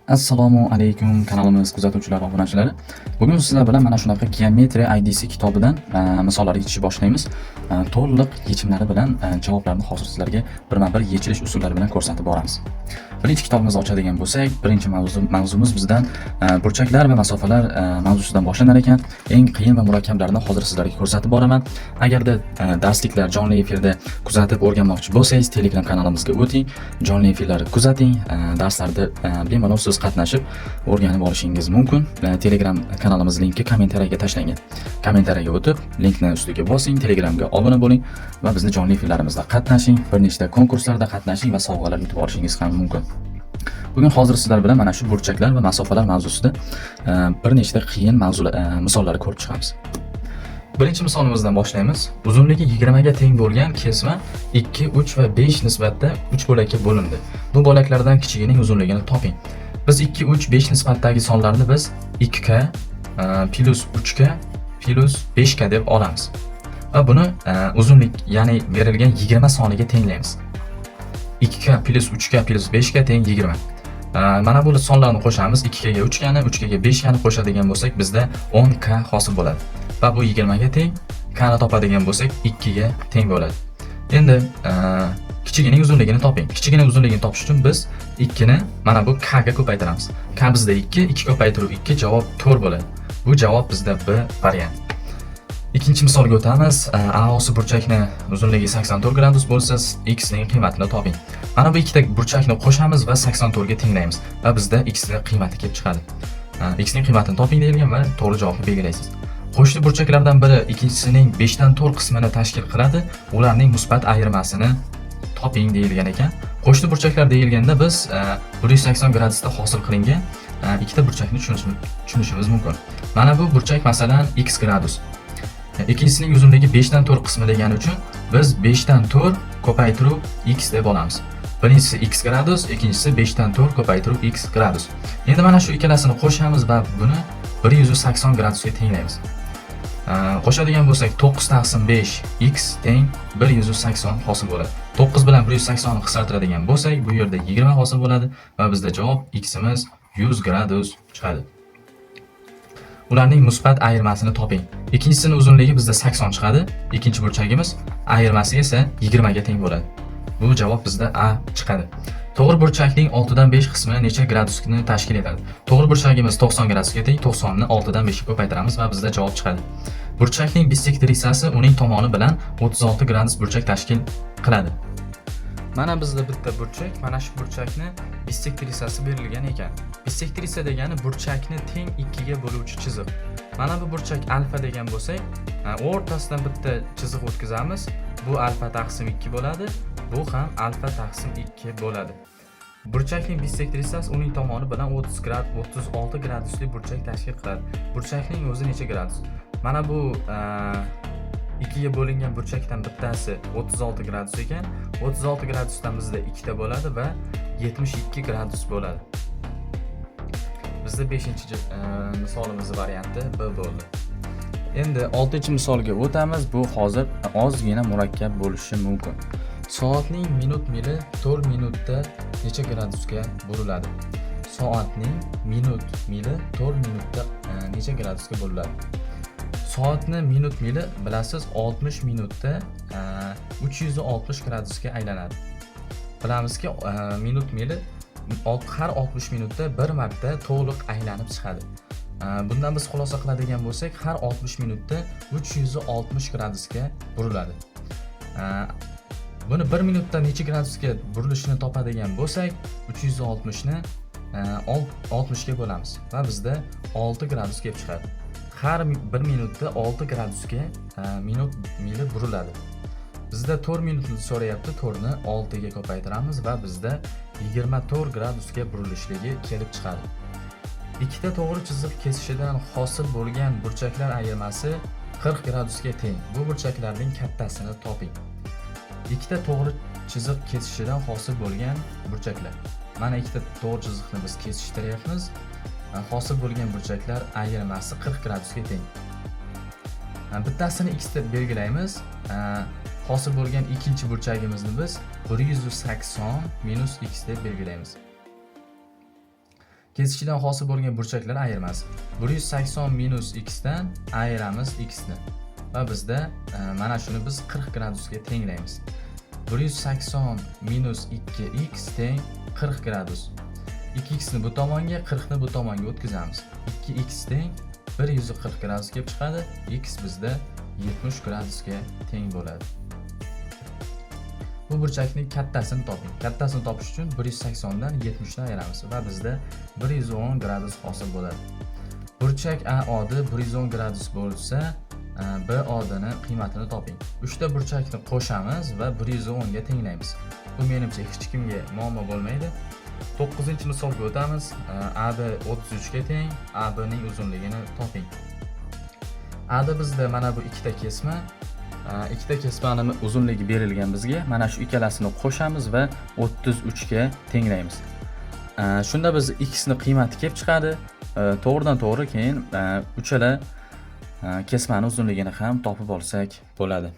Assalomu alaykum kanalimiz kuzatuvchilari va obunachilari. Bugun sizlar bilan mana shunaqa geometriya IDC kitobidan misollarga yechishni boshlaymiz. To'liq yechimlari bilan javoblarni hozir sizlarga birma-bir yechilish usullari bilan ko'rsatib boramiz. Birinchi kitobimizni ochadigan bo'lsak, birinchi mavzumiz bizdan burchaklar va masofalar mavzusidan boshlanar ekan. Eng qiyin va murakkablarini hozir sizlarga ko'rsatib boraman. Agarda darsliklar jonli efirda kuzatib o'rganmoqchi bo'lsangiz, Telegram kanalimizga o'ting, jonli efirlarni kuzating, darslarda bemalol siz qatnashib o'rganib olishingiz mumkin. Telegram kanalimiz linki kommentariyaga tashlangan. Kommentariyaga o'tib, linkni ustiga bosing, Telegramga obuna bo'ling va bizni jonli efirlarimizda qatnashing, bir nechta konkurslarda qatnashing va sovg'alar yutib olishingiz ham mumkin. Bugun hozir sizlar bilan mana shu burchaklar va masofalar mavzusida bir nechta qiyin misollarni ko'rib chiqamiz. Birinchi misolimizdan boshlaymiz. Uzunligi 20 ga teng bo'lgan kesma 2, 3 va 5 nisbatda 3 bo'lakka bo'lindi. Bu bo'laklardan kichigining uzunligini toping. Biz 2, 3, 5 nisbatdagi sonlarni biz 2k plus 3k plus 5k deb olamiz. Va buni uzunlik, ya'ni berilgan 20 soniga tenglaymiz. 2k plus 3k plus 5k teng 20. Mana bu sonlarni qo'shamiz. 2k ga 3k ni, 3k ga 5k ni qo'shadigan bo'lsak, bizda 10k hosil bo'ladi. Va bu 20 ga teng, k ni topadigan bo'lsak 2 ga teng bo'ladi. Endi kichigining uzunligini toping. Kichigining uzunligini topish uchun biz 2 ni mana bu k ga ko'paytiramiz. K bizda 2, 2 ko'paytirib 2 javob 4 bo'ladi. Bu javob bizda B variant. Ikkinchi misolga o'tamiz. A burchakni uzunligi 84 gradus bo'lsa, x ning qiymatini toping. Mana bu ikkita burchakni qo'shamiz va 84 ga tenglaymiz va bizda x ning qiymati kelib chiqadi. X ning qiymatini toping deyilgan va to'g'ri javobni belgilaysiz. Qo'shni burchaklardan biri ikkinchisining 5 dan 4 qismini tashkil qiladi. Ularning musbat ayirmasini toping deyilgan ekan. Qo'shni burchaklar deyilganda biz 180 gradusda hosil qilingan ikkita burchakni tushunishimiz mumkin. Mana bu burchak masalan x gradus. Ikkinchisining uzunligi 5 dan 4 qismi degani uchun biz 5 dan 4 ko'paytirib x deb olamiz. Birinchisi x gradus, ikkinchisi 5 dan 4 ko'paytirib x gradus. Endi mana shu ikkalasini qo'shamiz va buni 180 gradusga tenglaymiz. Qo'shadigan bo'lsak 9 taqsim 5 x teng 180 hosil bo'ladi. 9 bilan 180 ni qisqartiradigan bo'lsak, bu yerda 20 hosil bo'ladi va bizda javob x'imiz 100 gradus chiqadi. Ularning musbat ayirmasini toping. Ikkinchisining uzunligi bizda 80 chiqadi. Ikkinchi burchagimiz ayirmasi esa 20 ga teng bo'ladi. Bu javob bizda A chiqadi. To'g'ri burchakning 6 dan 5 qismi necha gradusni tashkil etadi? To'g'ri burchagimiz 90 gradusga teng, 90 ni 6 dan 5 ga ko'paytiramiz va bizda javob chiqadi. Burchakning bissektrisasi uning tomoni bilan 36 gradus burchak tashkil qiladi. Mana bizda bitta burchak, mana shu burchakni bissektrisasi berilgan ekan. Bissektrisa degani burchakni teng 2 ga bo'luvchi chiziq. Mana bu burchak alfa degan bo'lsak, o'rtasidan bitta chiziq o'tkazamiz. Bu alfa taqsim 2 bo'ladi, bu ham alfa taqsim 2 bo'ladi. Burchakning bissektrisasi uning tomoni bilan 36 gradusli burchak tashkil qiladi. Burchakning o'zi necha gradus? Mana bu 2 ga bo'lingan burchakdan bittasi 36 gradus ekan. 36 gradusdan bizda 2 ta bo'ladi va 72 gradus bo'ladi. Bizda 5-misolimiz varianti B bo'ldi. Endi 6-misolga o'tamiz. Bu hozir ozgina murakkab bo'lishi mumkin. Soatning minut mili 4 minutda necha gradusga buriladi? Soatning minut mili 4 minutda necha gradusga buriladi? Soatni minut mili bilasiz 60 minutda 360 gradusga aylanadi. Bilamizki minut mili har 60 minutda bir marta to'liq aylanib chiqadi. Bundan biz xulosa qiladigan bo'lsak, har 60 minutda 360 gradusga buriladi. Buni 1 minutda necha gradusga burilishini topadigan bo'lsak, 360 ni 60 ga bo'lamiz va bizda 6 gradus kelib chiqadi. Har 1 minutda 6 gradusga minut mili buriladi. Bizda 4 minutni so'rayapti, 4 ni 6 ga ko'paytiramiz va bizda 24 gradusga burilishligi kelib chiqadi. Ikkita to'g'ri chiziq kesishidan hosil bo'lgan burchaklar ayirmasi 40 gradusga teng. Bu burchaklarning kattasini toping. Ikkita to'g'ri chiziq kesishidan hosil bo'lgan burchaklar. Mana ikkita to'g'ri chiziqni biz kesishtiryapmiz. Hosil bo'lgan burchaklar ayirmasi 40 gradusga teng. Bittasini x deb belgilaymiz. Hosil bo'lgan ikkinchi burchagimizni biz 180 minus x deb belgilaymiz. Kesishdan hosil bo'lgan burchaklar ayirmasi. 180 minus x dan ayiramiz x ni. Va bizda mana shuni biz 40 gradusga tenglaymiz. 180 minus 2x teng 40 gradus. 2x ni bu tomonga, 40 ni bu tomonga o'tkazamiz. 2x teng 140 gradus kelib chiqadi. X bizda 70 gradusga teng bo'ladi. Bu burchakning kattasini toping. Kattasini topish uchun 180 dan 70 ni ayiramiz va bizda 110 gradus hosil bo'ladi. Burchak AO'da 110 gradus bo'lsa, BO'ni qiymatini toping. 3 ta burchakni qo'shamiz va 110 ga tenglaymiz. Bu menimcha hech kimga muammo bo'lmaydi. 9-misolga o'tamiz. AB 33 ga teng, AB ning uzunligini toping. A'da bizda mana bu ikkita kesma, ikkita kesmani uzunligi berilgan bizga. Mana shu ikkalasini qo'shamiz va 33 ga tenglaymiz. Shunda biz x ni qiymati kelib chiqadi. To'g'ridan to'g'ri keyin uchala kesmani uzunligini ham topib olsak bo'ladi.